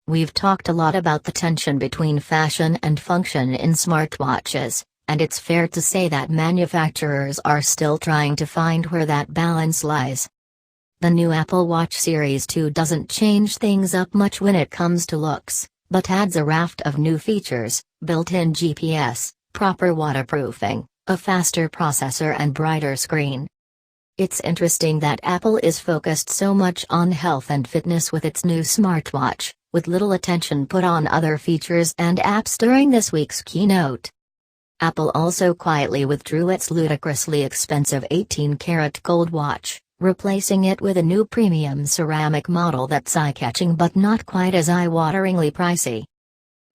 We've talked a lot about the tension between fashion and function in smartwatches, and it's fair to say that manufacturers are still trying to find where that balance lies. The new Apple Watch Series 2 doesn't change things up much when it comes to looks, but adds a raft of new features: built-in GPS, proper waterproofing, a faster processor and brighter screen. It's interesting that Apple is focused so much on health and fitness with its new smartwatch, with little attention put on other features and apps during this week's keynote. Apple also quietly withdrew its ludicrously expensive 18-karat gold watch, replacing it with a new premium ceramic model that's eye-catching but not quite as eye-wateringly pricey.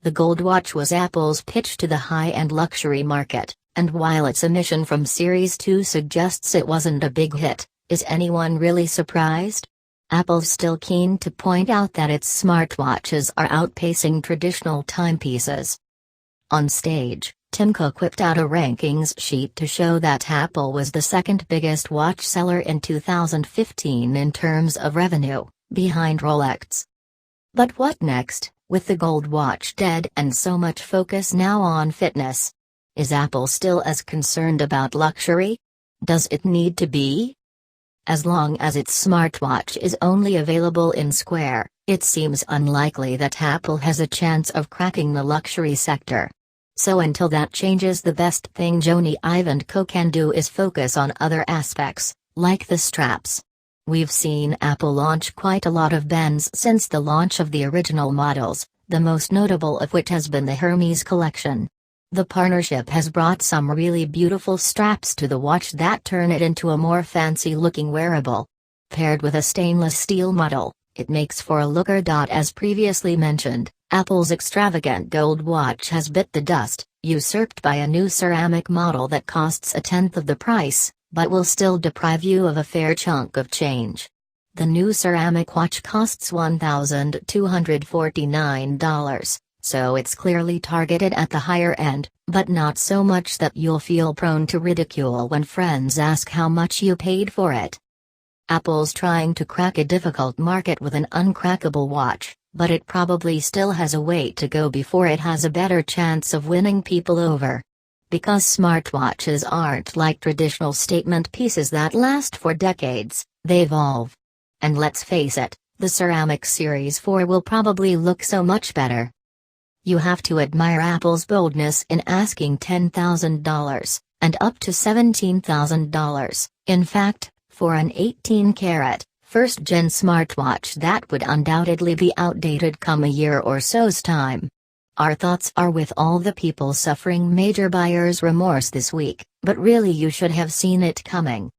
The gold watch was Apple's pitch to the high-end luxury market, and while its omission from Series 2 suggests it wasn't a big hit, is anyone really surprised? Apple's still keen to point out that its smartwatches are outpacing traditional timepieces. On stage, Tim Cook whipped out a rankings sheet to show that Apple was the second biggest watch seller in 2015 in terms of revenue, behind Rolex. But what next, with the gold watch dead and so much focus now on fitness? Is Apple still as concerned about luxury? Does it need to be? As long as its smartwatch is only available in Square, it seems unlikely that Apple has a chance of cracking the luxury sector. So until that changes, the best thing Jony Ive and Co can do is focus on other aspects, like the straps. We've seen Apple launch quite a lot of bands since the launch of the original models, the most notable of which has been the Hermes collection. The partnership has brought some really beautiful straps to the watch that turn it into a more fancy-looking wearable. Paired with a stainless steel model, it makes for a looker. As previously mentioned, Apple's extravagant gold watch has bit the dust, usurped by a new ceramic model that costs a tenth of the price, but will still deprive you of a fair chunk of change. The new ceramic watch costs $1,249. So it's clearly targeted at the higher end, but not so much that you'll feel prone to ridicule when friends ask how much you paid for it. Apple's trying to crack a difficult market with an uncrackable watch, but it probably still has a way to go before it has a better chance of winning people over. Because smartwatches aren't like traditional statement pieces that last for decades, they evolve. And let's face it, the ceramic Series 4 will probably look so much better. You have to admire Apple's boldness in asking $10,000, and up to $17,000, in fact, for an 18-karat, first-gen smartwatch that would undoubtedly be outdated come a year or so's time. Our thoughts are with all the people suffering major buyer's remorse this week, but really you should have seen it coming.